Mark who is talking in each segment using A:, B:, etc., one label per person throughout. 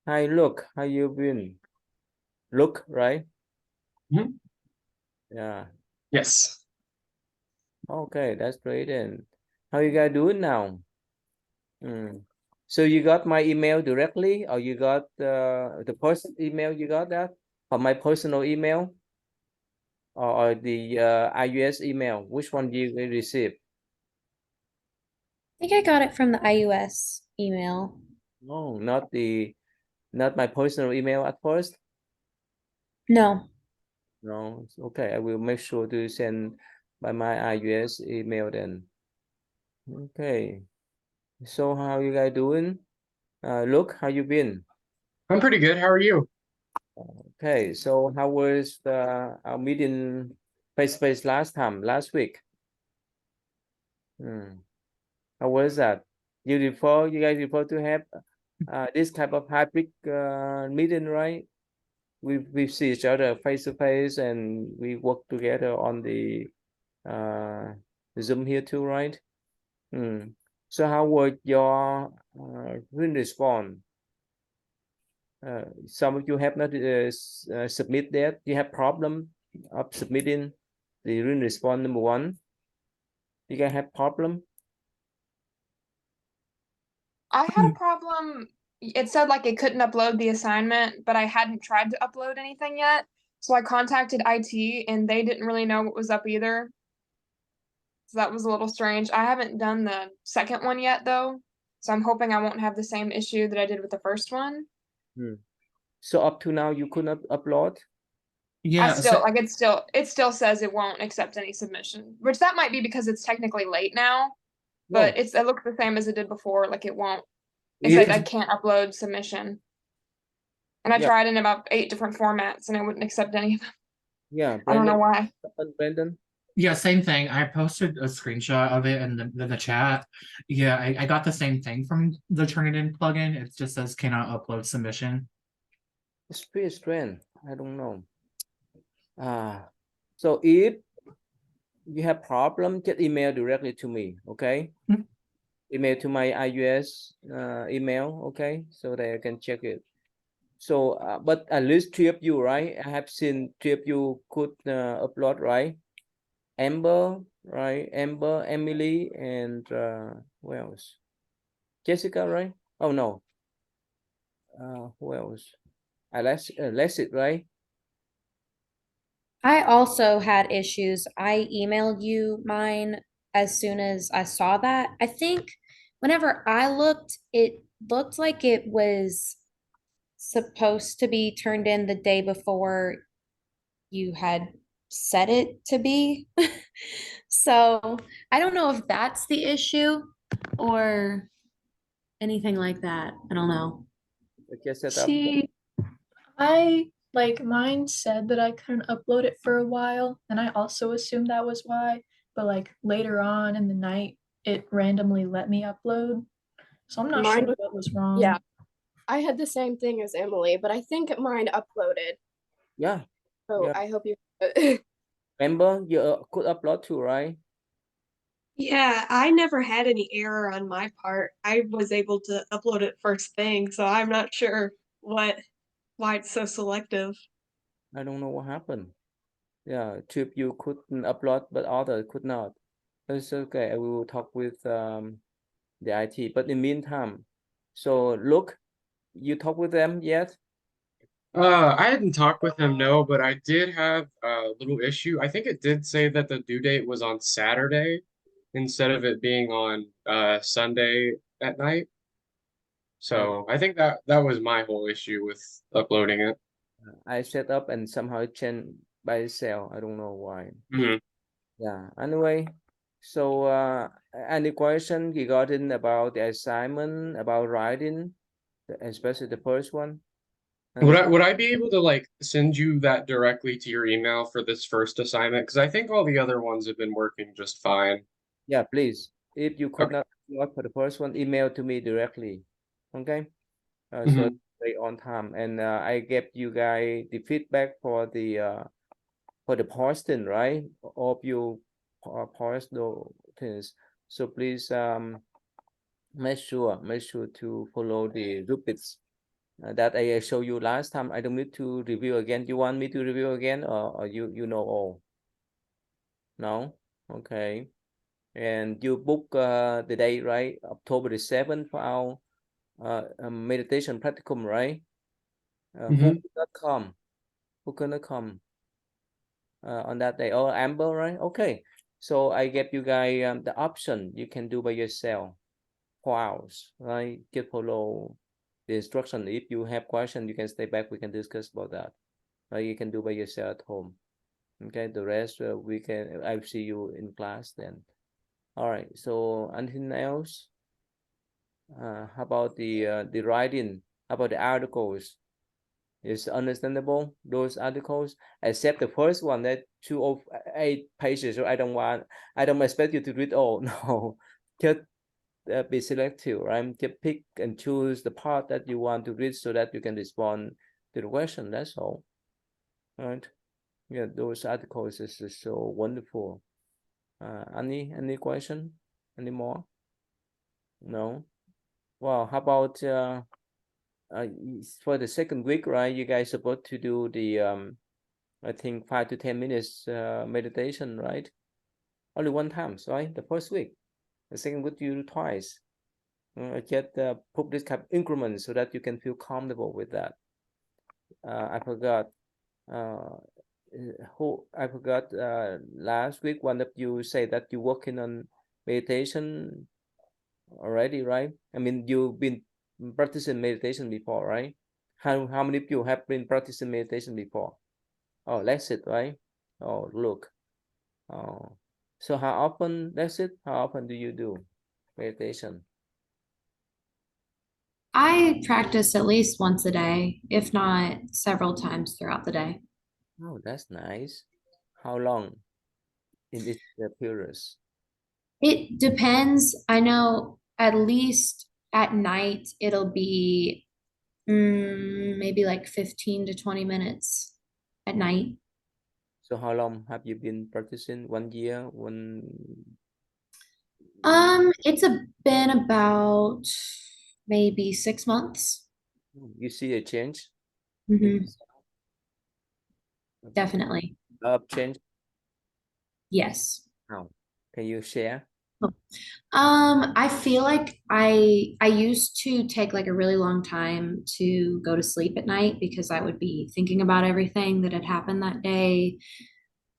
A: Hi, look, how you been? Look, right?
B: Mhm.
A: Yeah.
B: Yes.
A: Okay, that's great. And how you guys doing now? Hmm. So you got my email directly, or you got the personal email? You got that from my personal email, or the iOS email? Which one do you receive?
C: I think I got it from the iOS email.
A: No, not my personal email at first.
C: No.
A: No, it's okay. I will make sure to send by my iOS email then. Okay. So how you guys doing? Look, how you been?
B: I'm pretty good. How are you?
A: Okay, so how was our meeting face to face last week? Hmm. How was that? You guys prefer to have this type of hybrid meeting, right? We see each other face to face and we work together on the uh Zoom here too, right? Hmm. So how was your written response? Some of you have not submit that. You have problem of submitting the written response number one. You can have problem.
D: I had a problem. It said like it couldn't upload the assignment, but I hadn't tried to upload anything yet. So I contacted IT and they didn't really know what was up either. So that was a little strange. I haven't done the second one yet though. So I'm hoping I won't have the same issue that I did with the first one.
A: Hmm. So up to now you could not upload.
D: I
B: Yeah,
D: still like it still says it won't accept any submission, which that might be because it's technically late now, but
A: No,
D: it looks the same as it did before, like it won't. It said I
A: if
D: can't upload submission. And I
A: yeah,
D: tried in about 8 different formats and it wouldn't accept any of them.
A: yeah,
D: I don't
A: Brandon,
D: know why.
A: Brandon.
B: yeah, same thing. I posted a screenshot of it in the chat. Yeah, I got the same thing from the Turnitin plugin. It just says cannot upload submission.
A: It's pretty strange. I don't know. So if you have problem, just email directly to me. Okay,
B: Hmm.
A: email to my iOS email. Okay, so that I can check it. So, but at least three of you, right? I have seen three of you could upload, right? Amber, right? Amber, Emily, and who else? Jessica, right? Oh no. Who else? Alexis, right?
C: I also had issues. I emailed you mine as soon as I saw that. I think whenever I looked, it looked like it was supposed to be turned in the day before you had set it to be. So I don't know if that's the issue or anything like that. I don't know.
A: Just set up.
E: See, I like mine said that I couldn't upload it for a while, and I also assumed that was why, but like later on in the night, it randomly let me upload. So I'm not
F: Mine
E: sure
F: was,
E: what was
F: yeah,
E: wrong.
F: I had the same thing as Emily, but I think mine uploaded.
A: Yeah,
F: So
A: yeah.
F: I hope you.
A: Amber, you could upload too, right?
G: Yeah, I never had any error on my part. I was able to upload it first thing, so I'm not sure why it's so selective.
A: I don't know what happened. Yeah, two of you couldn't upload, but others could not. It's okay. I will talk with the IT. But in the meantime, so look, you talk with them yet?
B: I hadn't talked with him, no, but I did have a little issue. I think it did say that the due date was on Saturday instead of it being on Sunday at night.
A: Uh,
B: So I think that was my whole issue with uploading it.
A: I set up and somehow it changed by itself. I don't know why.
B: Mhm.
A: Yeah. Anyway, so any question regarding about the assignment, about writing, especially the first one?
B: Would I be able to like send you that directly to your email for this first assignment? Because I think all the other ones have been working just fine.
A: Yeah, please. If you could
B: Okay.
A: not upload for the first one, email to me directly. Okay. So
B: Hmm.
A: stay on time, and I gave you guys the feedback for the posting, right? All of you post those things. So please make sure to follow the rubrics that I showed you last time. I don't need to review again. You want me to review again, or you know all? No? Okay. And you book the day, right? October the 7th for our meditation practicum, right?
B: Mhm.
A: Who could not come? Who could not come on that day? Oh, Amber, right? Okay. So I gave you guys the option. You can do by yourself. 4 hours, right? Just follow the instruction. If you have question, you can stay back. We can discuss about that. You can do by yourself at home. Okay. The rest we can. I'll see you in class then. All right. So anything else? How about the writing? How about the articles? Is understandable, those articles, except the first one that 208 pages. So I don't expect you to read all. No, just be selective, right? Just pick and choose the part that you want to read so that you can respond to the question. That's all. Right? Yeah, those articles is so wonderful. Any question? Any more? No. Well, how about for the second week, right? You guys supposed to do the I think 5 to 10 minutes meditation, right? Only one time, right? The first week. The second week you do twice. Just put this kind of increment so that you can feel comfortable with that. I forgot last week one of you say that you're working on meditation already, right? I mean, you've been practicing meditation before, right? How many of you have been practicing meditation before? Oh, that's it, right? Oh, look. Oh, so how often, that's it? How often do you do meditation?
C: I practice at least once a day, if not several times throughout the day.
A: Oh, that's nice. How long in each periods?
C: It depends. I know at least at night it'll be maybe like 15 to 20 minutes at night.
A: So how long have you been practicing? 1 year?
C: Been about maybe 6 months.
A: You see a change?
C: Mhm, definitely.
A: Change?
C: Yes.
A: How? Can you share?
C: I feel like I used to take like a really long time to go to sleep at night because I would be thinking about everything that had happened that day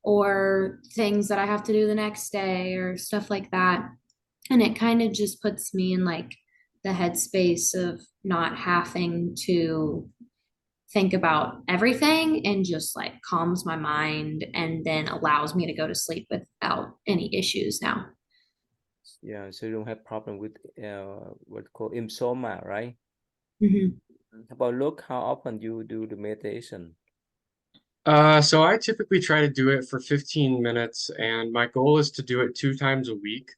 C: or things that I have to do the next day or stuff like that. And it kind of just puts me in like the headspace of not having to think about everything and just like calms my mind and then allows me to go to sleep without any issues now.
A: Yeah, so you don't have problem with what called insomnia, right?
C: Mhm.
A: How about look how often you do the meditation?
B: So I typically try to do it for 15 minutes, and my goal is to do it 2 times a week.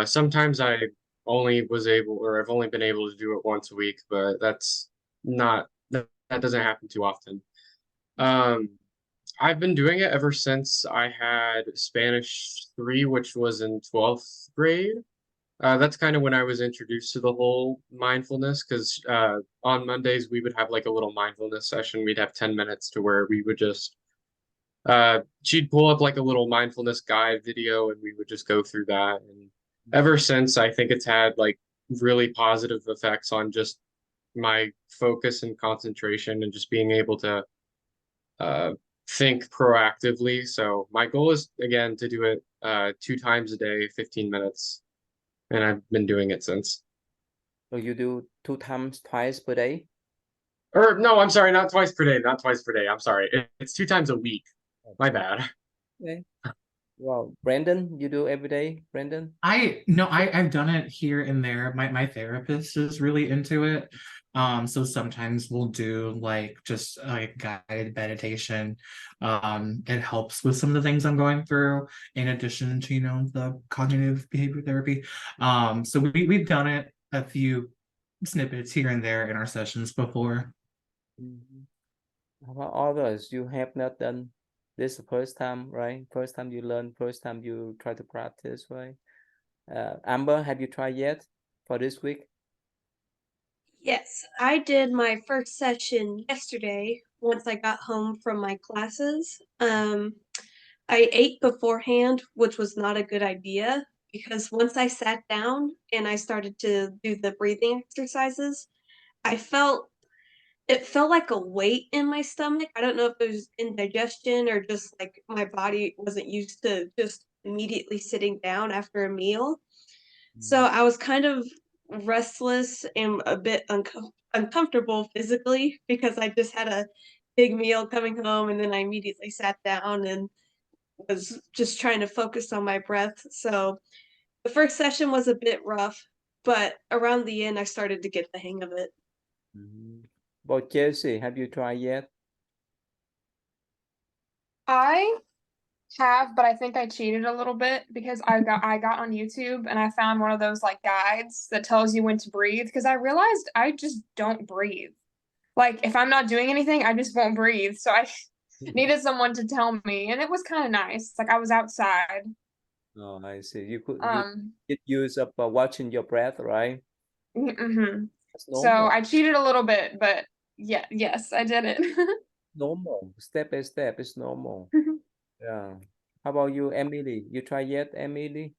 B: Sometimes I've only been able to do it once a week, but that doesn't happen too often. I've been doing it ever since I had Spanish 3, which was in 12th grade. That's kind of when I was introduced to the whole mindfulness, because on Mondays we would have like a little mindfulness session. We'd have 10 minutes to where we would just she'd pull up like a little mindfulness guide video and we would just go through that. And ever since, I think it's had like really positive effects on just my focus and concentration and just being able to think proactively. So my goal is again to do it 2 times a day, 15 minutes, and I've been doing it since.
A: So you do twice per day?
B: Or no, I'm sorry, not twice per day, not twice per day. I'm sorry. It's 2 times a week. My bad.
A: Okay. Well, Brandon, you do every day, Brandon?
H: I've done it here and there. My therapist is really into it. So sometimes we'll do like just like guided meditation. It helps with some of the things I'm going through in addition to, the cognitive behavior therapy. So we've done it a few snippets here and there in our sessions before.
A: How about others? You have not done this the first time, right? First time you learn, first time you try to practice, right? Amber, have you tried yet for this week?
G: Yes, I did my first session yesterday once I got home from my classes. I ate beforehand, which was not a good idea because once I sat down and I started to do the breathing exercises, I felt it felt like a weight in my stomach. I don't know if it was indigestion or just like my body wasn't used to just immediately sitting down after a meal. So I was kind of restless and a bit uncomfortable physically because I just had a big meal coming home and then I immediately sat down and was just trying to focus on my breath. So the first session was a bit rough, but around the end, I started to get the hang of it.
A: About Chelsea, have you tried yet?
D: I have, but I think I cheated a little bit because I got on YouTube and I found one of those like guides that tells you when to breathe because I realized I just don't breathe. Like if I'm not doing anything, I just won't breathe. So I needed someone to tell me, and it was kind of nice. Like I was outside.
A: Oh, I see. You could
D: Um,
A: get used up watching your breath, right?
D: mhm.
A: That's
D: So
A: normal.
D: I cheated a little bit, but yeah, yes, I did it.
A: Normal. Step by step, it's normal. Yeah. How about you, Emily? You try yet, Emily?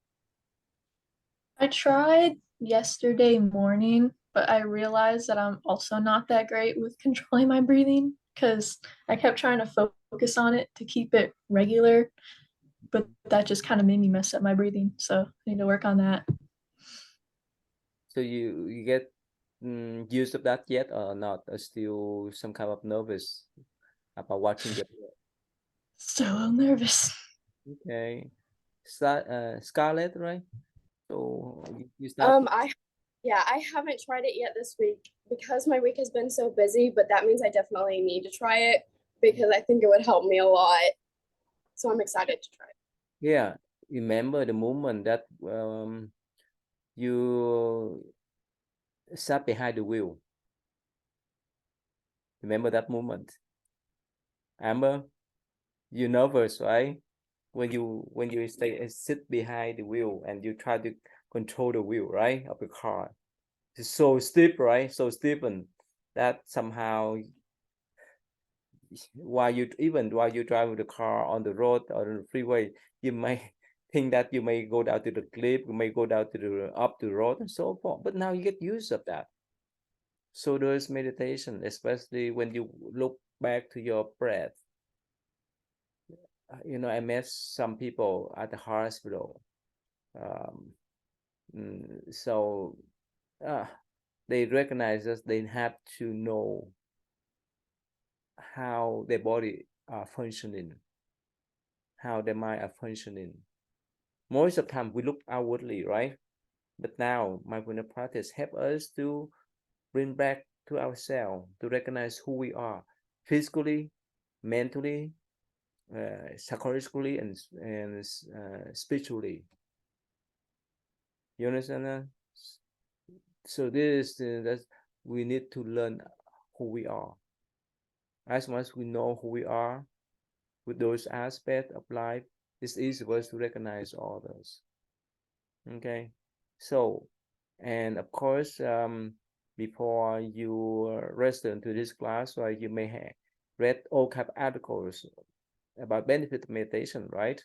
E: I tried yesterday morning, but I realized that I'm also not that great with controlling my breathing because I kept trying to focus on it to keep it regular, but that just kind of made me mess up my breathing. So I need to work on that.
A: So you get used of that yet or not? Or still some kind of nervous about watching your breath?
E: Still a little nervous.
A: Okay. Scarlett, right? So you start
F: I haven't tried it yet this week because my week has been so busy, but that means I definitely need to try it because I think it would help me a lot. So I'm excited to try it.
A: Yeah, remember the moment that you sat behind the wheel. Remember that moment? Amber, you nervous, right? When you sit behind the wheel and you try to control the wheel, right, of the car. It's so steep, right? So steep, and that somehow while you drive the car on the road or on the freeway, you may think that you may go down to the cliff, you may go down to the up the road and so forth. But now you get used of that. So there's meditation, especially when you look back to your breath. I met some people at the hospital. So they recognize us. They have to know how their body are functioning, how their mind are functioning. Most of the time we look outwardly, right? But now mindfulness practice help us to bring back to ourselves, to recognize who we are physically, mentally, psychologically, and spiritually. You understand that? So this is that we need to learn who we are. As much as we know who we are with those aspects of life, it's easy for us to recognize all those. Okay, so and of course, before you register into this class, right, you may have read all kind of articles about benefit of meditation, right?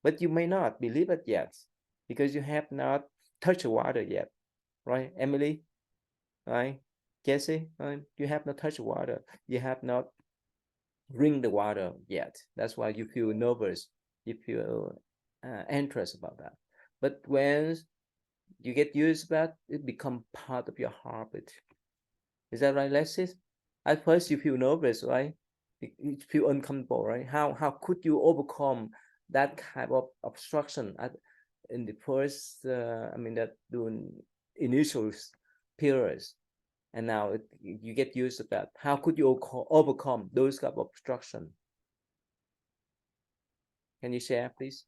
A: But you may not believe it yet because you have not touched the water yet, right, Emily? Right, Jesse? You have not touched the water. You have not drink the water yet. That's why you feel nervous. You feel anxious about that. But when you get used to that, it becomes part of your habit. Is that right, Alexis? At first you feel nervous, right? You feel uncomfortable, right? How could you overcome that type of obstruction in the first, that during initial periods, and now you get used to that. How could you overcome those kind of obstruction? Can you share, please?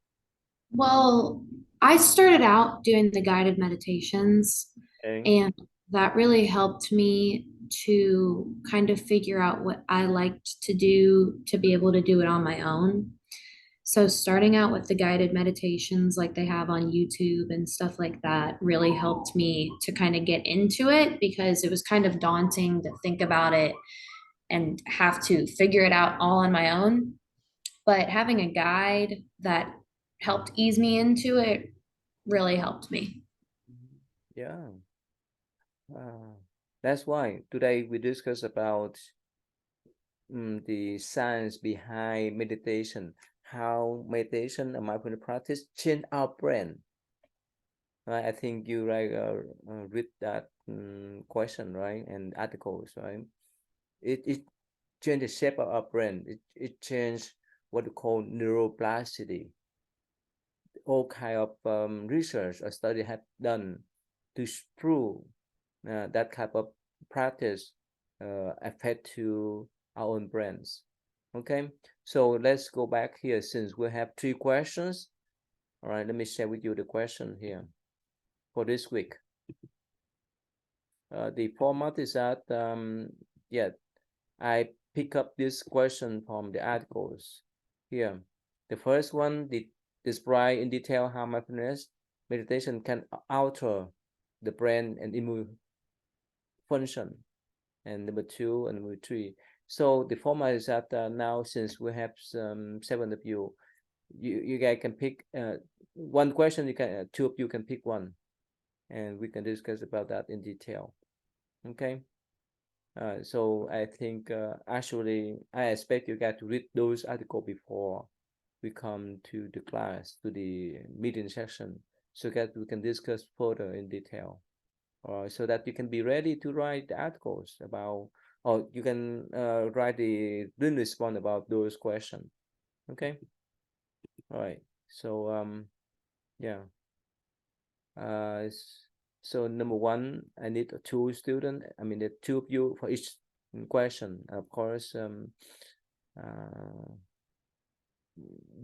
C: Well, I started out doing the guided meditations,
A: Okay.
C: and that really helped me to kind of figure out what I liked to do to be able to do it on my own. So starting out with the guided meditations like they have on YouTube and stuff like that really helped me to kind of get into it because it was kind of daunting to think about it and have to figure it out all on my own. But having a guide that helped ease me into it really helped me.
A: Yeah. That's why today we discuss about the science behind meditation, how meditation and mindfulness practice change our brain. Right? I think you read that question, right? And articles, right? It change the shape of our brain. It changed what we call neuroplasticity. All kind of research or study have done to prove that type of practice affect to our own brains. Okay, so let's go back here since we have 3 questions. All right, let me share with you the question here for this week. The format is that yeah, I pick up this question from the articles here. The first one, describe in detail how mindfulness meditation can alter the brain and immune function. And number 2 and number 3. So the format is that now since we have 7 of you, you guys can pick one question. You can 2 of you can pick one, and we can discuss about that in detail. Okay. So I think actually I expect you guys to read those articles before we come to the class, to the meeting section, so that we can discuss further in detail. So that you can be ready to write the articles about, or you can write the written response about those questions. Okay. All right. So yeah. So number 1, I need 2 students. I mean, the 2 of you for each question. Of course,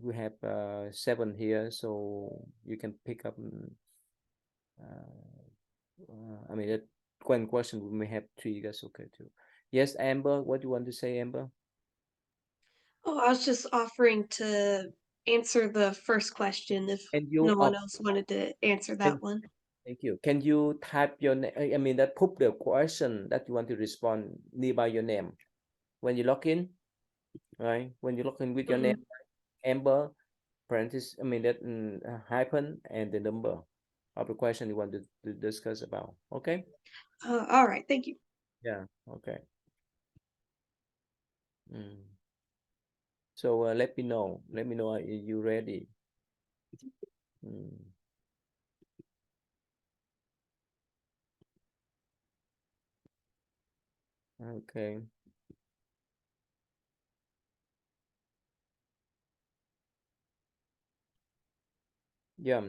A: we have 7 here, so you can pick up. I mean, that one question we may have 3. That's okay too. Yes, Amber, what do you want to say, Amber?
G: Oh, I was just offering to answer the first question if
A: And you
G: no one else wanted to answer that one.
A: Thank you. Can you type your name? I mean, that put the question that you want to respond nearby your name when you log in, right? When you log in with your name, Amber, parenthesis, I mean, that hyphen and the number of the question you want to discuss about. Okay.
G: All right, thank you.
A: Yeah. Okay. So let me know. Let me know, are you ready? Okay. Yeah.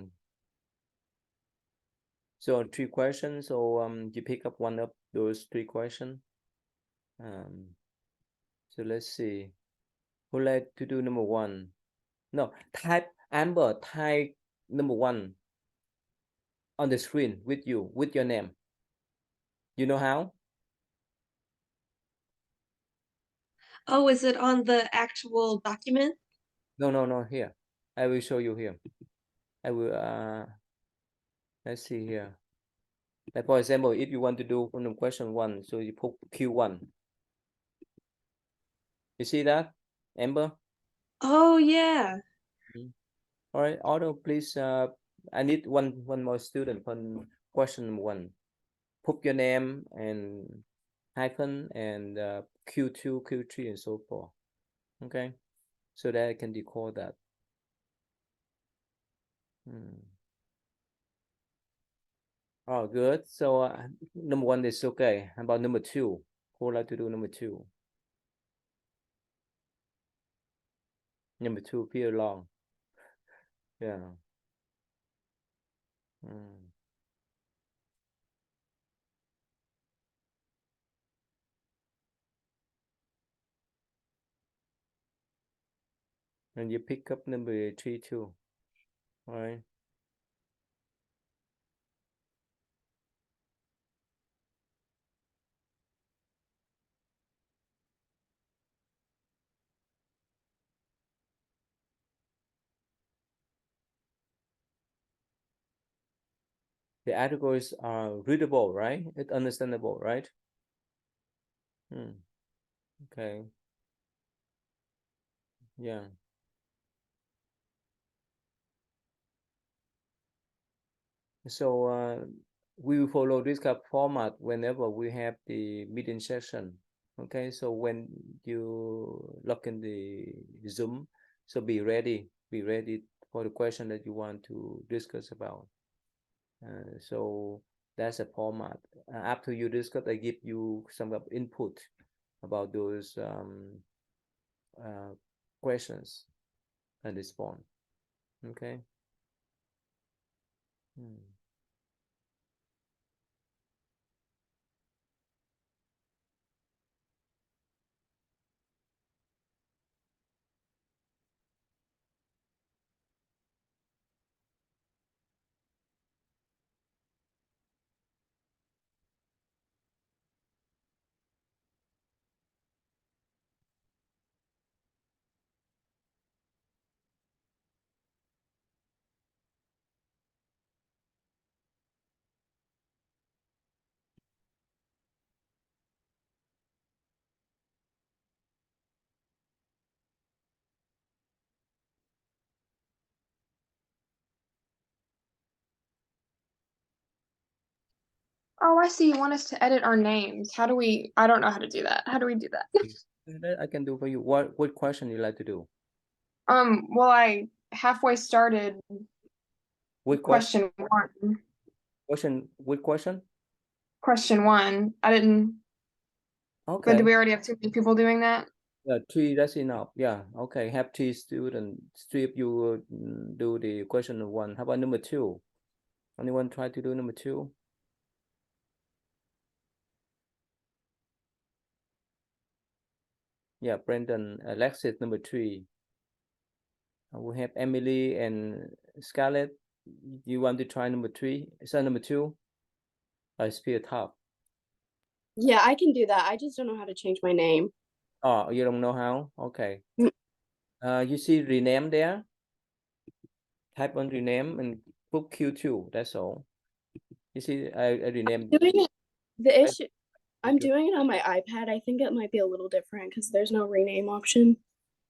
A: So 3 questions. So you pick up one of those 3 questions. So let's see. Who like to do number 1? No, type Amber, type number 1 on the screen with you, with your name. You know how?
G: Oh, is it on the actual document?
A: No, here. I will show you here. I will let's see here. Like for example, if you want to do from question 1, so you put Q1. You see that, Amber?
G: Oh yeah.
A: All right, Otto, please. I need one more student on question 1. Put your name and hyphen and Q2, Q3, and so forth. Okay, so that I can decode that. Oh, good. So number 1 is okay. How about number 2? Who would like to do number 2? Number 2 feel long. Yeah. And you pick up number 3 too. All right. The articles are readable, right? It's understandable, right? Okay. Yeah. So we will follow this kind of format whenever we have the meeting session. Okay, so when you log in the Zoom, so be ready for the question that you want to discuss about. So that's a format. After you discuss, I give you some of input about those questions and respond. Okay.
D: Oh, I see. You want us to edit our names. How do we? I don't know how to do that. How do we do that?
A: That I can do for you. What question you like to do?
D: Well, I halfway started
A: What question?
D: question one.
A: What question?
D: Question one. I didn't. But
A: Okay.
D: do we already have too many people doing that?
A: Yeah, 3, that's enough. Yeah, okay. Have 3 students. 3 of you do the question 1. How about number 2? Anyone try to do number 2? Yeah, Brendan, Alexis, number 3. We have Emily and Scarlett. You want to try number 3? Is that number 2? It's feel tough.
F: Yeah, I can do that. I just don't know how to change my name.
A: Oh, you don't know how? Okay.
F: Mm.
A: You see rename there? Type on rename and put Q2. That's all. You see, I renamed.
F: Doing it. The issue. I'm doing it on my iPad. I think it might be a little different because there's no rename option.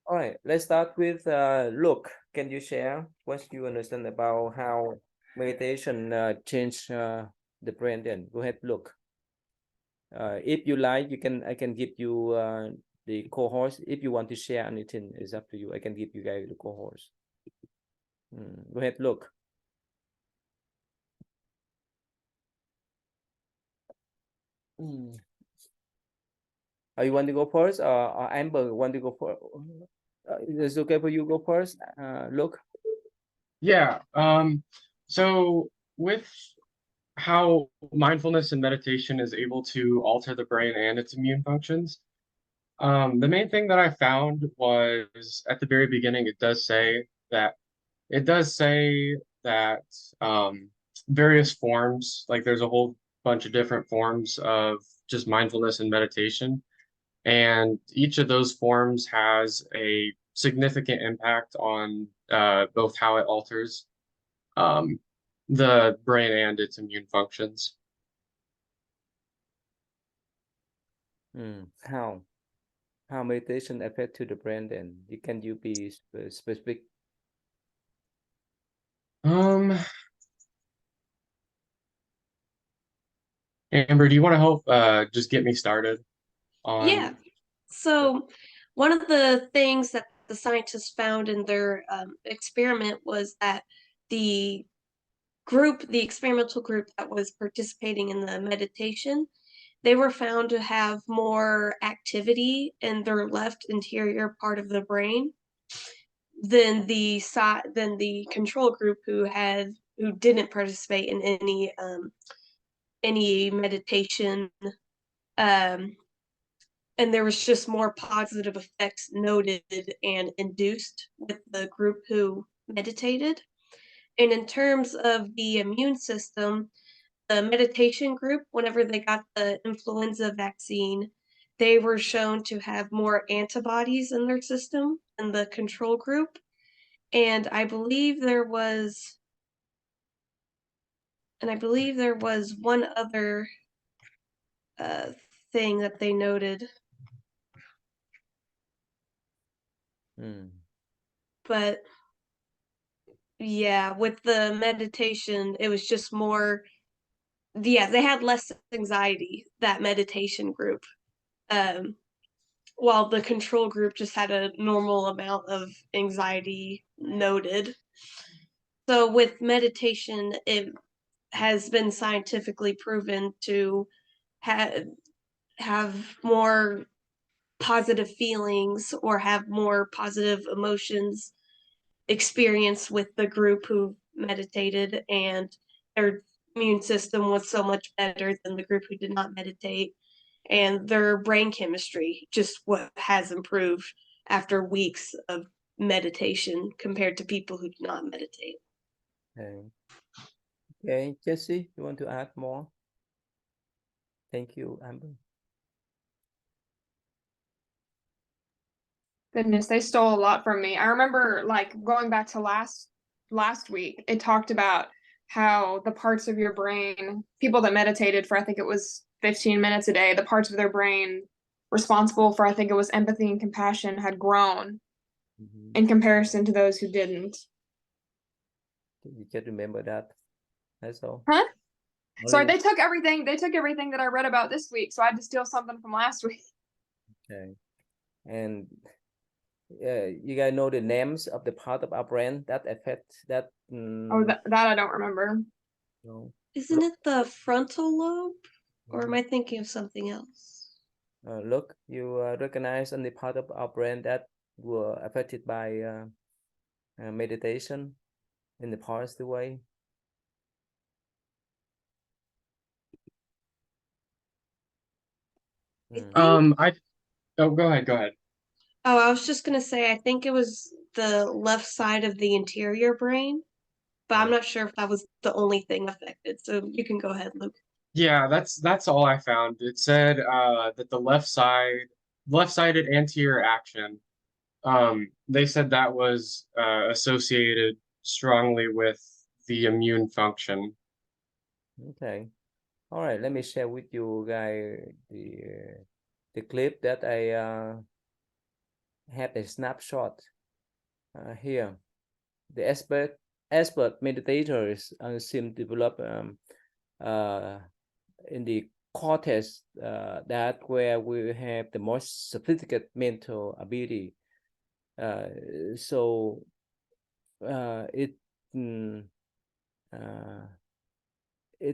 A: All right, let's start with Look. Can you share what you understand about how meditation change the brain? Then go ahead, Look. If you like, I can give you the cohorts. If you want to share anything, it's up to you. I can give you guys the cohorts. Go ahead, Look. You want to go first, or Amber want to go first? Is it okay for you go first? Look.
B: Yeah. So with how mindfulness and meditation is able to alter the brain and its immune functions, the main thing that I found was at the very beginning, it does say that various forms, like there's a whole bunch of different forms of just mindfulness and meditation. And each of those forms has a significant impact on both how it alters the brain and its immune functions.
A: How meditation affect to the brain then? Can you be specific?
B: Amber, do you want to help just get me started on?
G: Yeah. So one of the things that the scientists found in their experiment was that the experimental group that was participating in the meditation, they were found to have more activity in their left anterior part of the brain than the control group who didn't participate in any meditation, and there was just more positive effects noted and induced with the group who meditated. And in terms of the immune system, the meditation group, whenever they got the influenza vaccine, they were shown to have more antibodies in their system than the control group. And I believe there was and I believe there was one other thing that they noted, but yeah, with the meditation, it was just more, yeah, they had less anxiety, that meditation group. While the control group just had a normal amount of anxiety noted. So with meditation, it has been scientifically proven to have more positive feelings or have more positive emotions experience with the group who meditated, and their immune system was so much better than the group who did not meditate, and their brain chemistry just what has improved after weeks of meditation compared to people who do not meditate.
A: Okay. Okay, Jesse, you want to add more? Thank you, Amber.
D: Goodness, they stole a lot from me. I remember like going back to last week, it talked about how the parts of your brain, people that meditated for I think it was 15 minutes a day, the parts of their brain responsible for I think it was empathy and compassion had grown in comparison to those who didn't.
A: You just remember that. That's all.
D: Huh? Sorry,
A: Only-
D: they took everything that I read about this week, so I had to steal something from last week.
A: Okay. And you guys know the names of the part of our brain that affect that?
D: Oh, that I don't remember.
A: No.
G: Isn't it the frontal lobe? Or am I thinking of something else?
A: Look, you recognize only part of our brain that were affected by meditation in the positive way.
B: Oh, go ahead.
G: Oh, I was just gonna say, I think it was the left side of the interior brain, but I'm not sure if that was the only thing affected. So you can go ahead, Luke.
B: Yeah, that's all I found. It said that the left-sided anterior action, they said that was associated strongly with the immune function.
A: Okay. All right, let me share with you guys the clip that I had a snapshot here. The expert meditators seem to develop in the cortex that where we have the most sophisticated mental ability. So it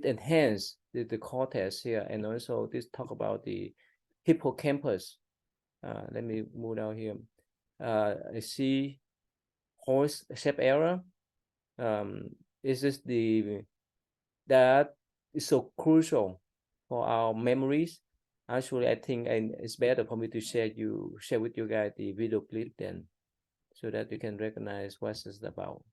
A: enhances the cortex here, and also this talk about the hippocampus. Let me move down here. I see horse shape error. Is this that is so crucial for our memories? Actually, I think it's better for me to share with you guys the video clip then, so that you can recognize what it's about.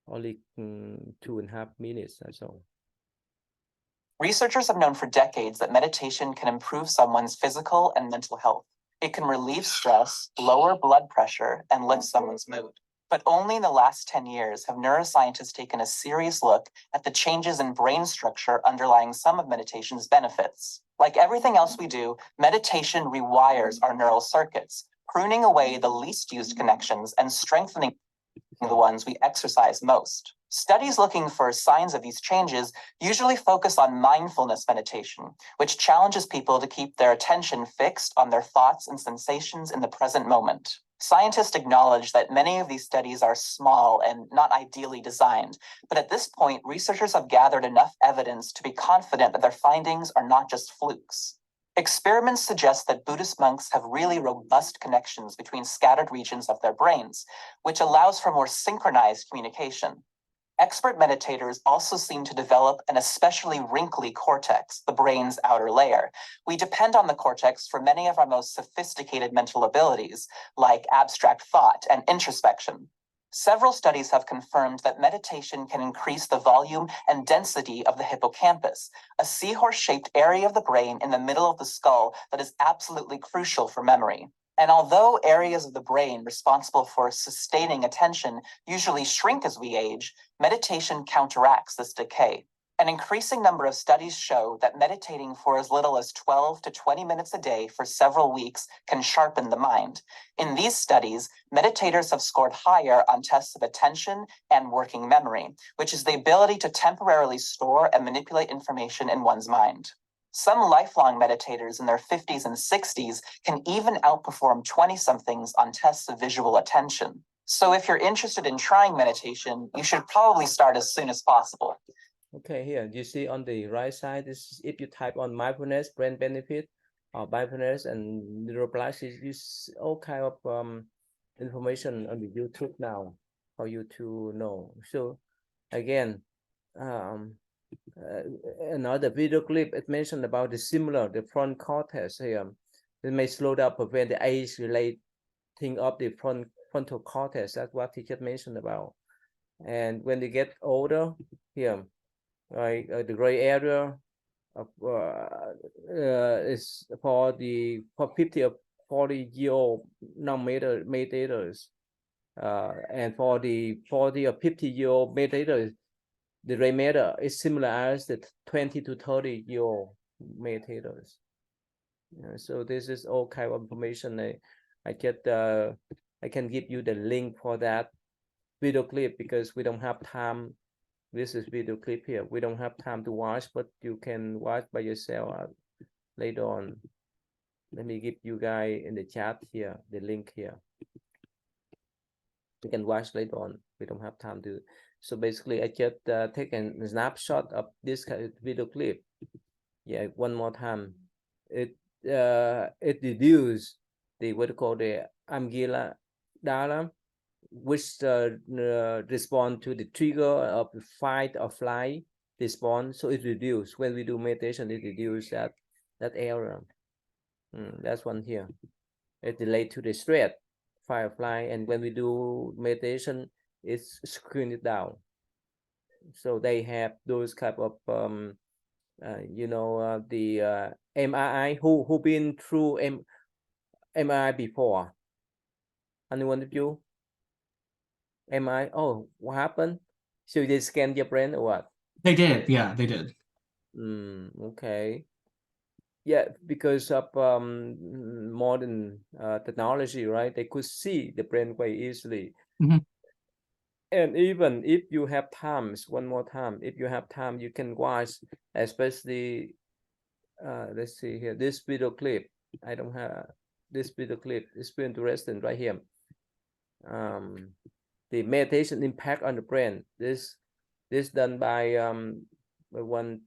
A: Only 2.5 minutes or so.
I: Researchers have known for decades that meditation can improve someone's physical and mental health. It can relieve stress, lower blood pressure, and lift someone's mood. But only in the last 10 years have neuroscientists taken a serious look at the changes in brain structure underlying some of meditation's benefits. Like everything else we do, meditation rewires our neural circuits, pruning away the least used connections and strengthening the ones we exercise most. Studies looking for signs of these changes usually focus on mindfulness meditation, which challenges people to keep their attention fixed on their thoughts and sensations in the present moment. Scientists acknowledge that many of these studies are small and not ideally designed, but at this point, researchers have gathered enough evidence to be confident that their findings are not just flukes. Experiments suggest that Buddhist monks have really robust connections between scattered regions of their brains, which allows for more synchronized communication. Expert meditators also seem to develop an especially wrinkly cortex, the brain's outer layer. We depend on the cortex for many of our most sophisticated mental abilities, like abstract thought and introspection. Several studies have confirmed that meditation can increase the volume and density of the hippocampus, a seahorse-shaped area of the brain in the middle of the skull that is absolutely crucial for memory. And although areas of the brain responsible for sustaining attention usually shrink as we age, meditation counteracts this decay. An increasing number of studies show that meditating for as little as 12 to 20 minutes a day for several weeks can sharpen the mind. In these studies, meditators have scored higher on tests of attention and working memory, which is the ability to temporarily store and manipulate information in one's mind. Some lifelong meditators in their 50s and 60s can even outperform 20-somethings on tests of visual attention. So if you're interested in trying meditation, you should probably start as soon as possible.
A: Okay, here you see on the right side, this is if you type on mindfulness, brain benefit, or mindfulness and neuroplasticity, you see all kind of information on the YouTube now for you to know. So again, another video clip, it mentioned about the front cortex here. It may slow down, prevent the age-related thing of the frontal cortex. That's what teacher mentioned about. And when they get older, here, right, the gray area of is for 50 or 40-year-old non-meditators, and for the 40 or 50-year-old meditators, the gray matter is similar as the 20 to 30-year-old meditators. So this is all kind of information. I can give you the link for that video clip because we don't have time. This is video clip here. We don't have time to watch, but you can watch by yourself later on. Let me give you guys in the chat here the link here. You can watch later on. We don't have time to. So basically, I just take a snapshot of this kind of video clip. Yeah, one more time. It reduces the what you call the amygdala, which respond to the trigger of fight or flight response. So it reduces when we do meditation. It reduces that area. That's one here. It relates to the stress, fight or flight, and when we do meditation, it's screen it down. So they have those type of the MRI. Who been through MRI before? Anyone of you? MRI. Oh, what happened? So they scanned your brain or what?
H: They did, yeah, they did.
A: Okay. Yeah, because of modern technology, right? They could see the brain quite easily. And even if you have times, one more time, if you have time, you can watch, especially, let's see here, this video clip. I don't have this video clip. It's very interesting right here. The meditation impact on the brain. This done by one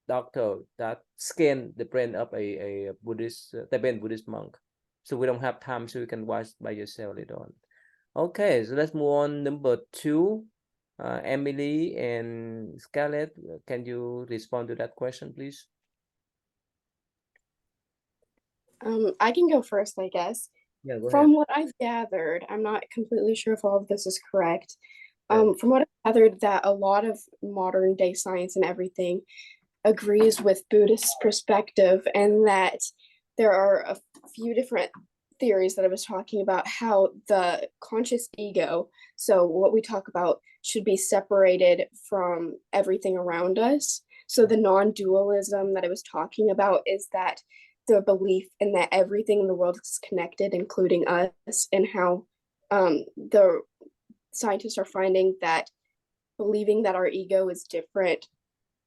A: doctor that scanned the brain of a Buddhist, Tibetan Buddhist monk. So we don't have time, so you can watch by yourself later on. Okay, so let's move on. Number 2, Emily and Scarlett, can you respond to that question, please?
F: I can go first, I guess.
A: Yeah, go
F: From
A: ahead.
F: what I've gathered, I'm not completely sure if all of this is correct. From what I've gathered, that a lot of modern day science and everything agrees with Buddhist perspective, and that there are a few different theories that I was talking about how the conscious ego, so what we talk about, should be separated from everything around us. So the non-dualism that I was talking about is that the belief in that everything in the world is connected, including us, and how the scientists are finding that believing that our ego is different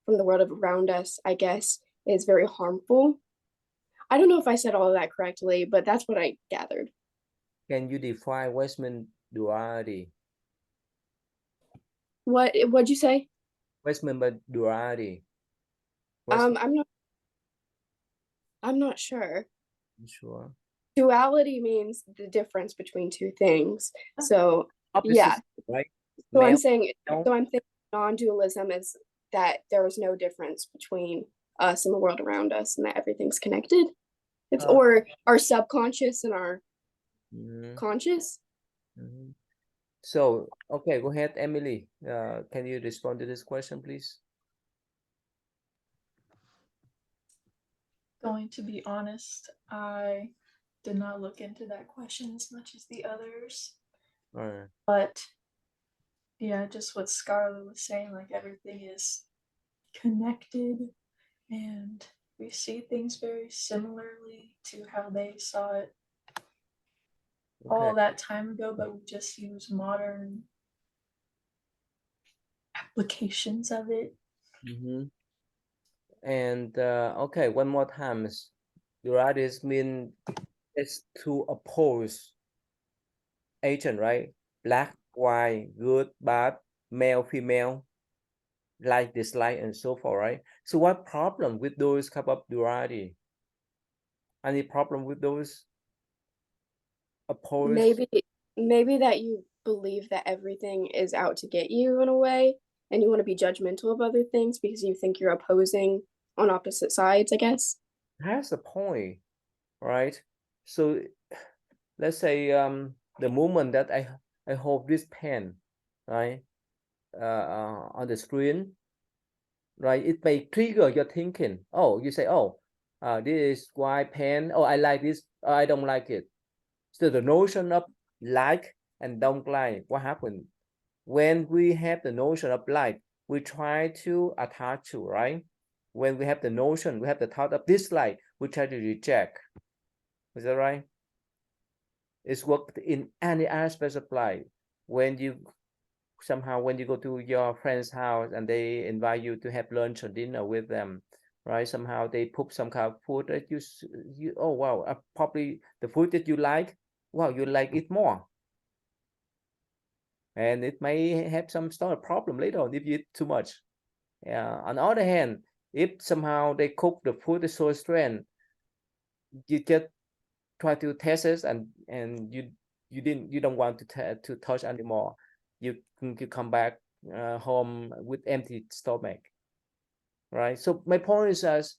F: from the world around us, I guess, is very harmful. I don't know if I said all of that correctly, but that's what I gathered.
A: Can you define Westman duality?
F: What'd you say?
A: Westman duality.
F: I'm not sure.
A: Sure.
F: Duality means the difference between two things. So
A: Opposites,
F: yeah.
A: right?
F: So I'm
A: Male,
F: saying
A: female.
F: so I'm thinking non-dualism is that there is no difference between us and the world around us, and that everything's connected. It's or our subconscious and our conscious.
A: So, okay, go ahead, Emily. Can you respond to this question, please?
E: Going to be honest, I did not look into that question as much as the others.
A: Right.
E: But yeah, just what Scarlett was saying, like everything is connected and we see things very similarly to how they saw it all
A: Okay.
E: that time ago, but we just use modern applications of it.
A: Mm-hmm. And okay, one more time. Dualities mean it's to oppose agent, right? Black, white, good, bad, male, female, like, dislike, and so forth, right? So what problem with those type of duality? Any problem with those opposed?
F: Maybe that you believe that everything is out to get you in a way, and you want to be judgmental of other things because you think you're opposing on opposite sides, I guess.
A: That's the point, right? So let's say the moment that I hold this pen, right, on the screen, right, it may trigger your thinking. Oh, you say, oh, this is white pen. Oh, I like this. I don't like it. So the notion of like and don't like, what happened? When we have the notion of like, we try to attach to, right? When we have the notion, we have the thought of dislike, we try to reject. Is that right? It's worked in any aspect of life. When you go to your friend's house and they invite you to have lunch or dinner with them, right? Somehow they put some kind of food that you oh wow, probably the food that you like, wow, you like it more. And it may have some sort of problem later on if you eat too much. On the other hand, if somehow they cook the food is so strange, you just try to test it and you don't want to touch anymore. You come back home with empty stomach, right? So my point is as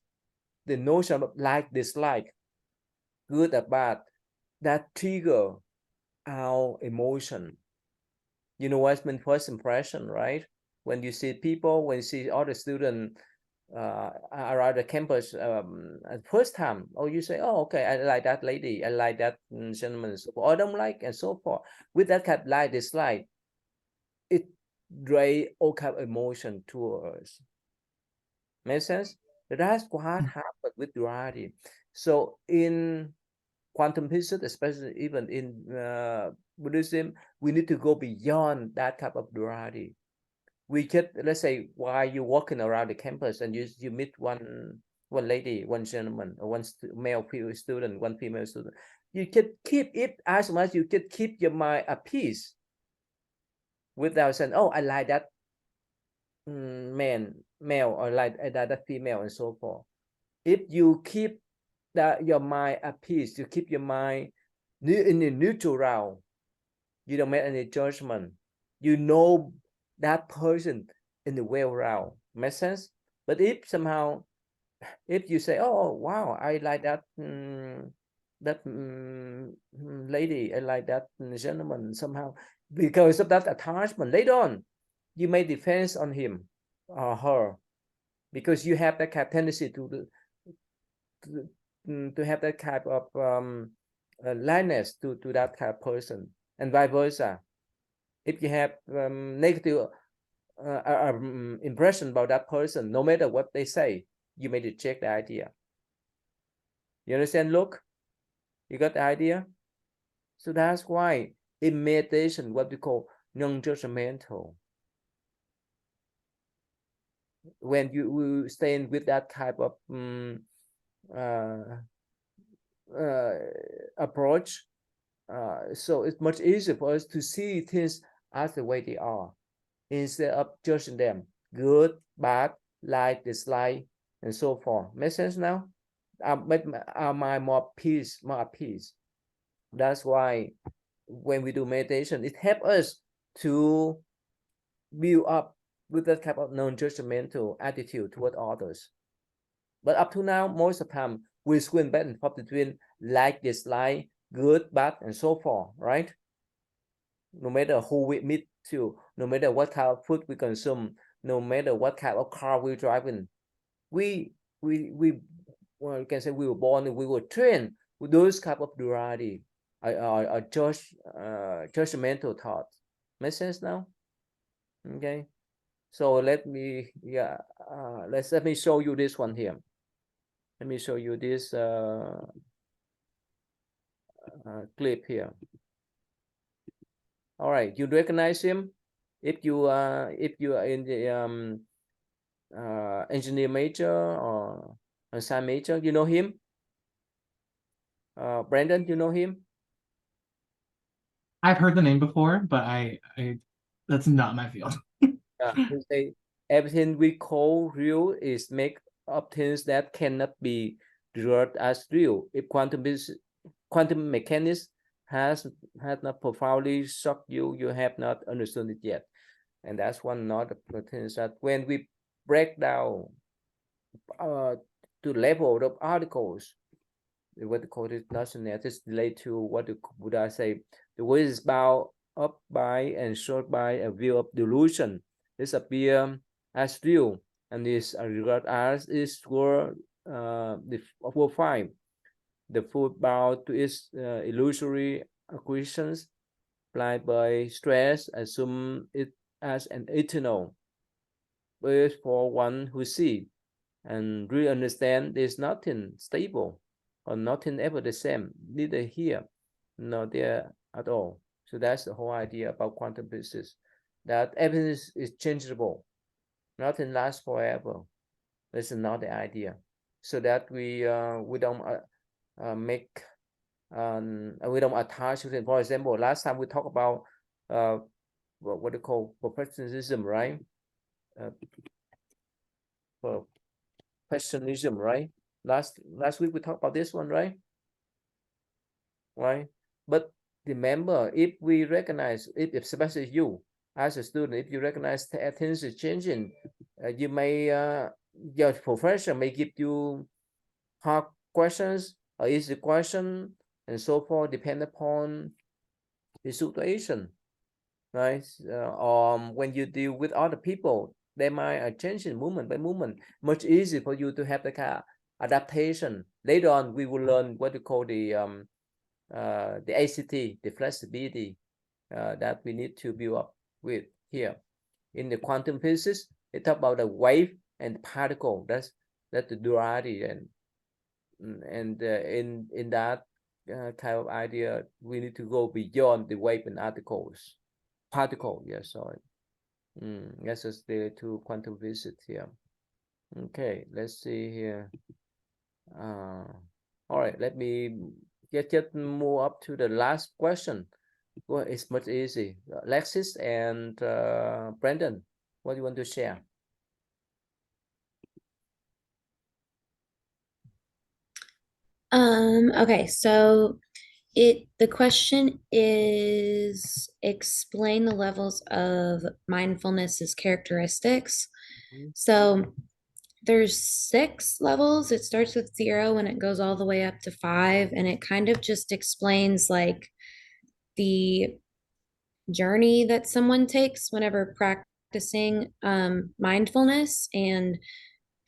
A: the notion of like, dislike, good or bad, that trigger our emotion. You know what's been first impression, right? When you see people, when you see other students around the campus at first time, oh, you say, oh, okay, I like that lady, I like that gentleman, so I don't like, and so forth. With that kind of like, dislike, it raise all kind of emotion towards. Make sense? That's what happened with duality. So in quantum physics, especially even in Buddhism, we need to go beyond that type of duality. We just, let's say, while you're walking around the campus and you meet one lady, one gentleman, or one male student, one female student, you can keep it as much you can keep your mind at peace without saying, oh, I like that male, or like that female, and so forth. If you keep your mind at peace, you keep your mind in the neutral, you don't make any judgment, you know that person in the well round. Make sense? But if somehow, if you say, oh wow, I like that lady, I like that gentleman, somehow because of that attachment, later on you may defend on him or her because you have that kind of tendency to have that type of likeness to that kind of person, and vice versa. If you have negative impression about that person, no matter what they say, you may reject the idea. You understand? Look, you got the idea? So that's why in meditation, what we call non-judgmental. When you stay with that type of approach, so it's much easier for us to see things as the way they are, instead of judging them, good, bad, like, dislike, and so forth. Make sense now? Make our mind more at peace. That's why when we do meditation, it helps us to build up with that type of non-judgmental attitude toward others. But up to now, most of the time, we swing back and forth between like, dislike, good, bad, and so forth, right? No matter who we meet to, no matter what kind of food we consume, no matter what kind of car we drive in, we well, you can say we were born and we were trained those type of duality are judgmental thoughts. Make sense now? Okay. So let me let me show you this one here. Let me show you this clip here. All right, you recognize him? If you are in the engineer major or science major, you know him? Brandon, you know him?
H: I've heard the name before, but I that's not my field.
A: He say everything we call real is made of things that cannot be regarded as real. If quantum mechanics has not profoundly shocked you, you have not understood it yet. And that's one of the things that when we break down to level of articles, what they call it, nationality is related to what would I say? The world is bound up by and short by a view of delusion. This appear as real, and is regarded as is for the for five. The food bound to its illusory acquisitions, applied by stress, assume it as an eternal. But for one who see and really understand there's nothing stable or nothing ever the same, neither here nor there at all. So that's the whole idea about quantum physics, that everything is changeable, nothing lasts forever. This is not the idea. So that we don't make we don't attach to it. For example, last time we talked about what they call perfectionism, right? Perfectionism, right? Last week we talked about this one, right? Right. But remember, if we recognize, if especially you as a student, if you recognize things is changing, you may your professor may give you hard questions or easy question and so forth, depend upon the situation, right? When you deal with other people, they might change in moment by moment. Much easier for you to have the kind of adaptation. Later on, we will learn what you call the ACT, the flexibility that we need to build up with here. In the quantum physics, they talk about the wave and the particle. That's the duality, and in that kind of idea, we need to go beyond the wave and particle. Yes, sorry. Yes, it's the two quantum physics here. Okay, let's see here. All right, let me just move up to the last question. Well, it's much easy. Alexis and Brandon, what do you want to share?
C: Okay, so the question is explain the levels of mindfulness's characteristics. So there's 6 levels. It starts with 0 and it goes all the way up to 5, and it kind of just explains like the journey that someone takes whenever practicing mindfulness, and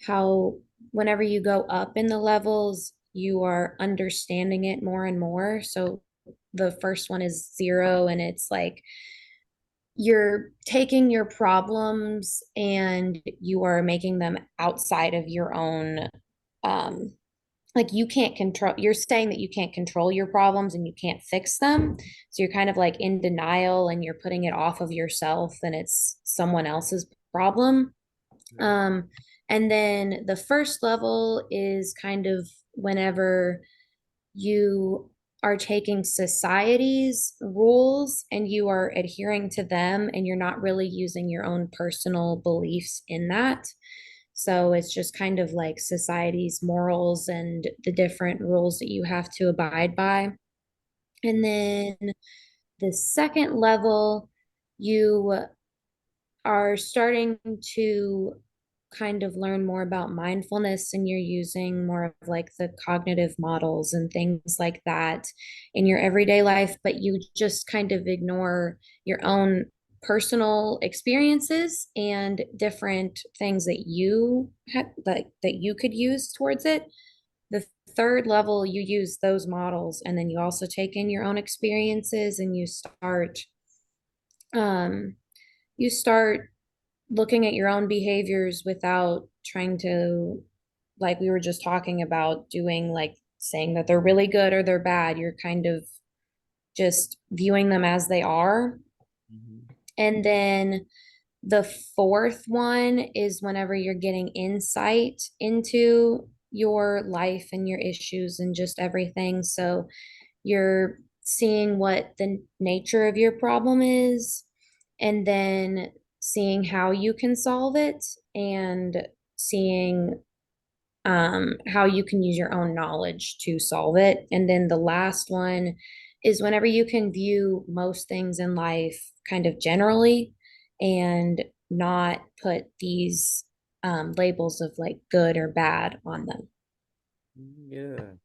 C: how whenever you go up in the levels, you are understanding it more and more. So the first one is 0, and it's like you're taking your problems and you are making them outside of your own like you can't control, you're saying that you can't control your problems and you can't fix them, so you're kind of like in denial and you're putting it off of yourself and it's someone else's problem. And then the first level is kind of whenever you are taking society's rules and you are adhering to them and you're not really using your own personal beliefs in that. So it's just kind of like society's morals and the different rules that you have to abide by. And then the second level, you are starting to kind of learn more about mindfulness, and you're using more of like the cognitive models and things like that in your everyday life, but you just kind of ignore your own personal experiences and different things that you had, like that you could use towards it. The third level, you use those models, and then you also take in your own experiences, and you start looking at your own behaviors without trying to, like we were just talking about, doing like saying that they're really good or they're bad. You're kind of just viewing them as they are.
A: Mhm.
C: And then the fourth one is whenever you're getting insight into your life and your issues and just everything. So you're seeing what the nature of your problem is, and then seeing how you can solve it, and seeing how you can use your own knowledge to solve it. And then the last one is whenever you can view most things in life kind of generally and not put these labels of like good or bad on them.
A: Yeah.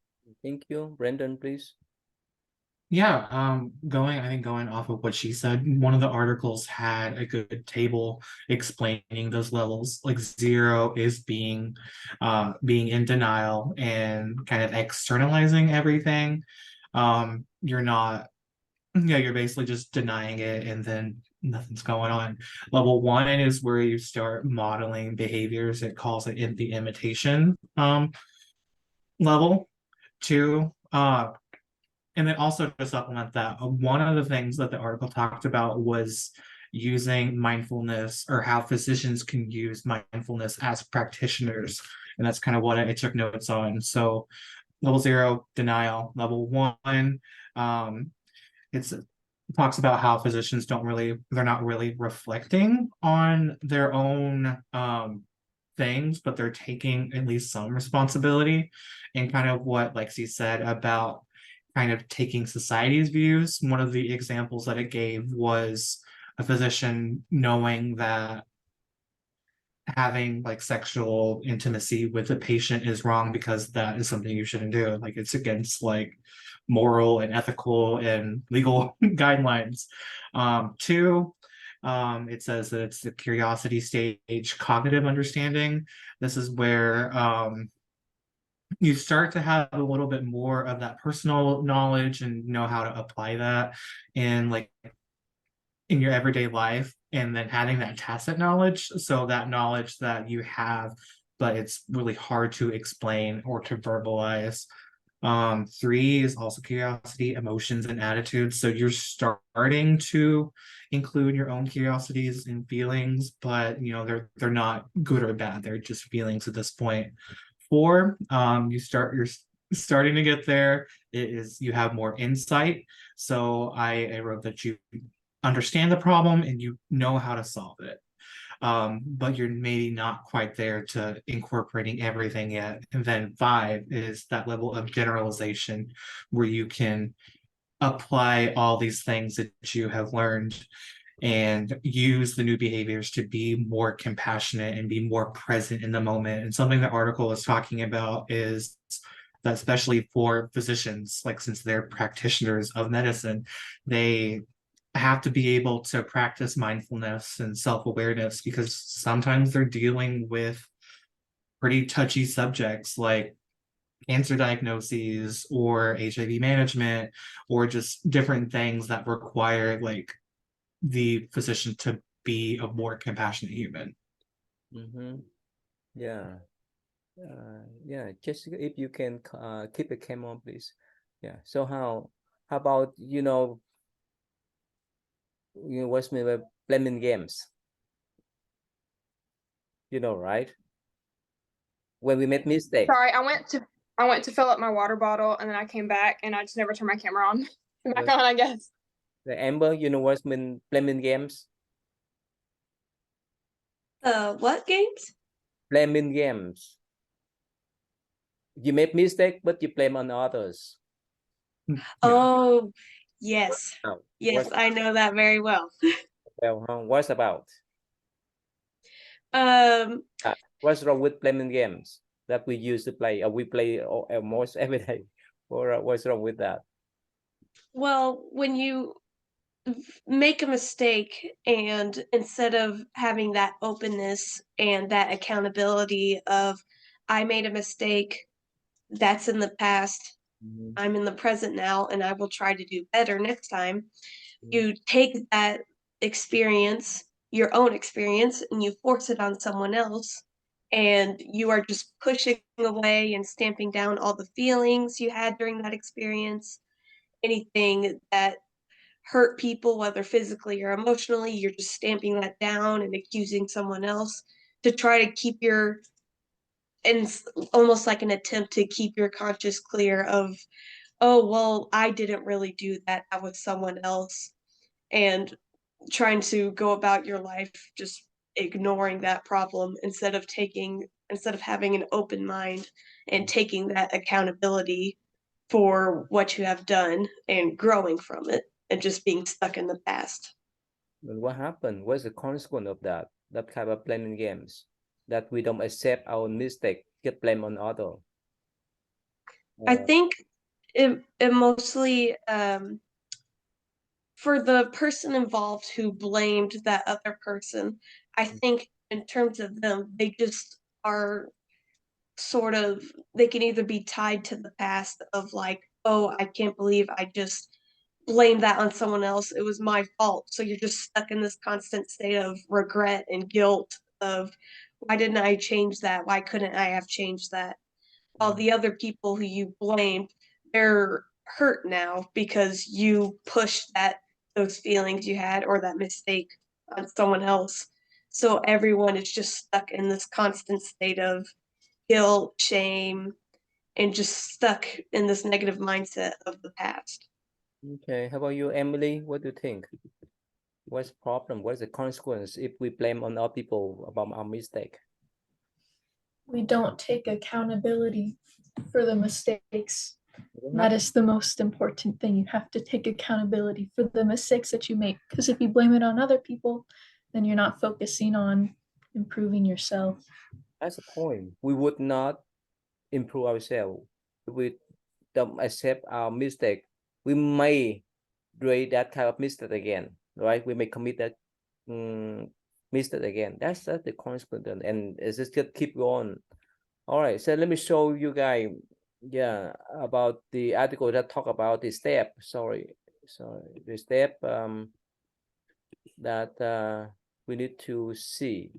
A: Thank you. Brandon, please.
H: Yeah, I think going off of what she said, one of the articles had a good table explaining those levels. Like 0 is being in denial and kind of externalizing everything. You're not, yeah, you're basically just denying it and then nothing's going on. Level 1 is where you start modeling behaviors. It calls it the imitation level. 2, and then also to supplement that, one of the things that the article talked about was using mindfulness, or how physicians can use mindfulness as practitioners. And that's kind of what I took notes on. So level 0, denial. Level 1, it talks about how physicians they're not really reflecting on their own things, but they're taking at least some responsibility. And kind of what Lexi said about kind of taking society's views. One of the examples that it gave was a physician knowing that having like sexual intimacy with a patient is wrong because that is something you shouldn't do. Like it's against like moral and ethical and legal guidelines. 2, it says that it's the curiosity stage, cognitive understanding. This is where you start to have a little bit more of that personal knowledge and know how to apply that in your everyday life, and then having that tacit knowledge, so that knowledge that you have but it's really hard to explain or to verbalize. 3 is also curiosity, emotions, and attitudes. So you're starting to include your own curiosities and feelings, but they're not good or bad. They're just feelings at this point. 4, you're starting to get there. You have more insight. So I wrote that you understand the problem and you know how to solve it. But you're maybe not quite there to incorporating everything yet. And then 5 is that level of generalization where you can apply all these things that you have learned and use the new behaviors to be more compassionate and be more present in the moment. And something the article is talking about is that, especially for physicians, like since they're practitioners of medicine, they have to be able to practice mindfulness and self-awareness, because sometimes they're dealing with pretty touchy subjects like cancer diagnoses or HIV management, or just different things that require like the physician to be a more compassionate human.
A: Mm-hmm. Yeah. Yeah, just if you can keep the camera, please. Yeah. So how about what's mean by playing games? Right? When we made mistake.
D: Sorry, I went to fill up my water bottle and then I came back and I just never turned my camera on. Back on, I guess.
A: The Amber, what's mean playing games?
G: What games?
A: Playing games. You make mistake, but you blame on others.
G: Oh, yes.
A: Now,
G: Yes, I know that very well.
A: What's about? What's wrong with playing games that we used to play, or we play almost every day? Or what's wrong with that?
G: Well, when you make a mistake and instead of having that openness and that accountability of I made a mistake, that's in the past.
A: Mhm.
G: I'm in the present now, and I will try to do better next time. You take that experience, your own experience, and you force it on someone else, and you are just pushing away and stamping down all the feelings you had during that experience. Anything that hurt people, whether physically or emotionally, you're just stamping that down and accusing someone else to try to keep your, and it's almost like an attempt to keep your conscience clear of, oh, well, I didn't really do that. That was someone else. And trying to go about your life just ignoring that problem instead of having an open mind and taking that accountability for what you have done and growing from it and just being stuck in the past.
A: And what happened? What's the consequence of that? That kind of playing games, that we don't accept our mistake, get blame on other.
G: I think it mostly for the person involved who blamed that other person, I think in terms of them, they just are sort of, they can either be tied to the past of like, oh, I can't believe I just blamed that on someone else. It was my fault. So you're just stuck in this constant state of regret and guilt of why didn't I change that? Why couldn't I have changed that? While the other people who you blamed, they're hurt now because you pushed those feelings you had or that mistake on someone else. So everyone is just stuck in this constant state of guilt, shame, and just stuck in this negative mindset of the past.
A: Okay, how about you, Emily? What do you think? What's the problem? What's the consequence if we blame on other people about our mistake?
E: We don't take accountability for the mistakes.
A: What
E: That is the most important thing. You have to take accountability for the mistakes that you make. Because if you blame it on other people, then you're not focusing on improving yourself.
A: That's the point. We would not improve ourselves if we don't accept our mistake. We may do that kind of mistake again, right? We may commit that mistake again. That's the consequence, and it's just keep going. All right, so let me show you guys, yeah, about the article that talk about the step. Sorry, the step that we need to see.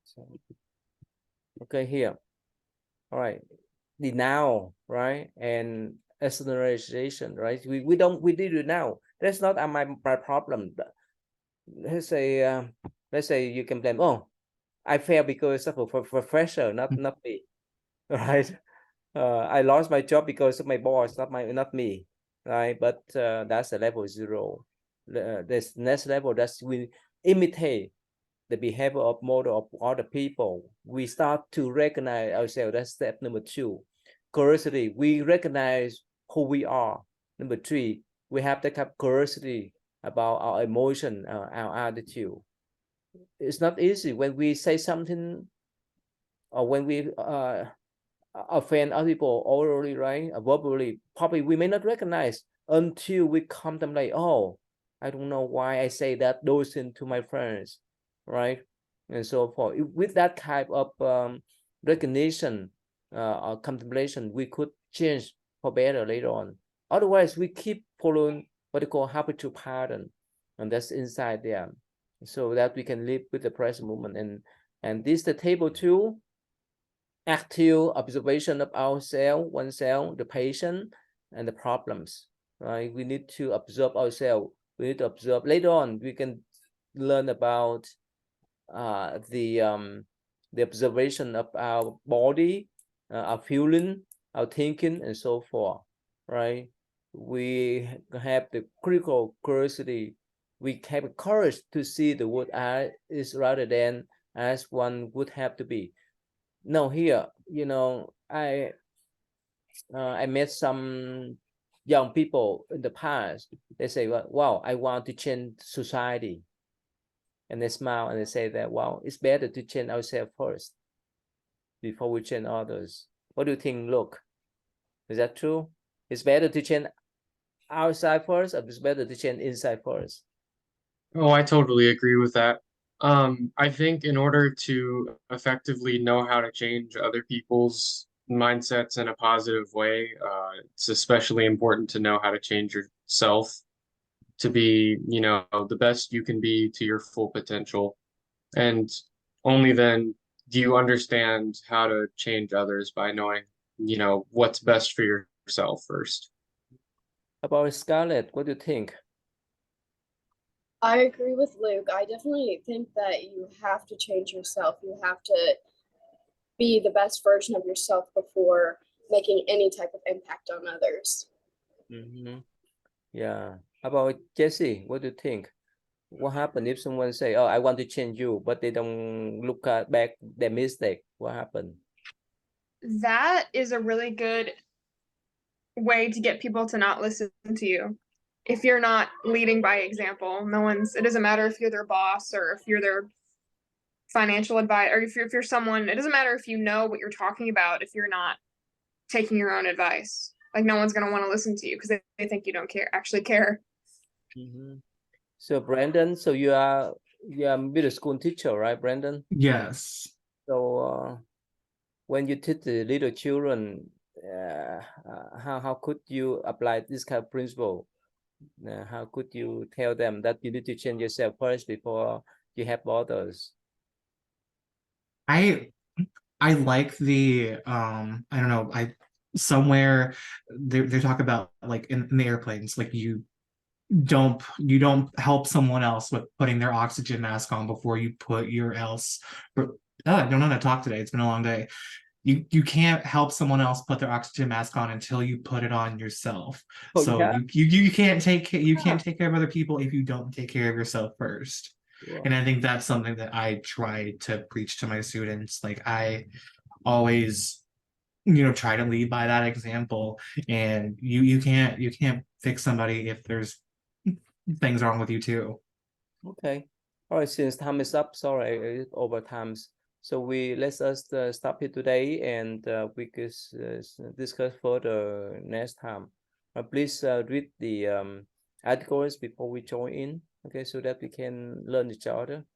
A: So, okay, here. All right, the now, right, and externalization, right? We did it now. That's not my problem. Let's say you can blame. Oh, I failed because of for pressure, not me, right? I lost my job because of my boss, not me, right? But that's the level 0. This next level, that's we imitate the behavior of model of other people. We start to recognize ourselves. That's step number 2. Curiosity. We recognize who we are. Number 3, we have the curiosity about our emotion, our attitude. It's not easy when we say something or when we offend other people orally, right? Verbally, probably we may not recognize until we contemplate, oh, I don't know why I say those things to my friends, right? And so forth. With that type of recognition or contemplation, we could change for better later on. Otherwise, we keep following what they call habitual pattern, and that's inside there, so that we can live with the present moment. And this the table 2. Active observation of ourselves, oneself, the patient, and the problems, right? We need to observe ourselves. We need to observe. Later on, we can learn about the observation of our body, our feeling, our thinking, and so forth, right? We have the critical curiosity. We have courage to see the world as is rather than as one would have to be. No, here, I met some young people in the past. They say, well, wow, I want to change society. And they smile and they say that, wow, it's better to change ourselves first before we change others. What do you think, Luke? Is that true? It's better to change outside first, or it's better to change inside first?
B: Oh, I totally agree with that. I think in order to effectively know how to change other people's mindsets in a positive way, it's especially important to know how to change yourself to be, the best you can be to your full potential. And only then do you understand how to change others by knowing, what's best for yourself first.
A: About Scarlett, what do you think?
F: I agree with Luke. I definitely think that you have to change yourself. You have to be the best version of yourself before making any type of impact on others.
A: Yeah. About Jesse, what do you think? What happened if someone say, "Oh, I want to change you," but they don't look at back their mistake? What happened?
D: That is a really good way to get people to not listen to you. If you're not leading by example, it doesn't matter if you're their boss or if you're their financial advisor, or if you're someone, it doesn't matter if you know what you're talking about, if you're not taking your own advice. Like, no one's going to want to listen to you because they think you don't actually care.
A: So Brandon, so you are middle school teacher, right, Brandon?
H: Yes.
A: So when you teach the little children, how could you apply this kind of principle? How could you tell them that you need to change yourself first before you help others?
H: I like the I don't know, somewhere they talk about like in the airplanes, like you don't help someone else with putting their oxygen mask on before you put your else. I don't know how to talk today. It's been a long day. You can't help someone else put their oxygen mask on until you put it on yourself.
A: Oh,
H: So
A: yeah.
H: you can't take care of other people if you don't take care of yourself first.
A: Yeah.
H: And I think that's something that I try to preach to my students. Like I always, try to lead by that example. And you can't fix somebody if there's things wrong with you too.
A: Okay. All right. Since time is up, sorry, over times. So let us stop here today, and we could discuss further next time. Please read the articles before we join in, okay, so that we can learn each other.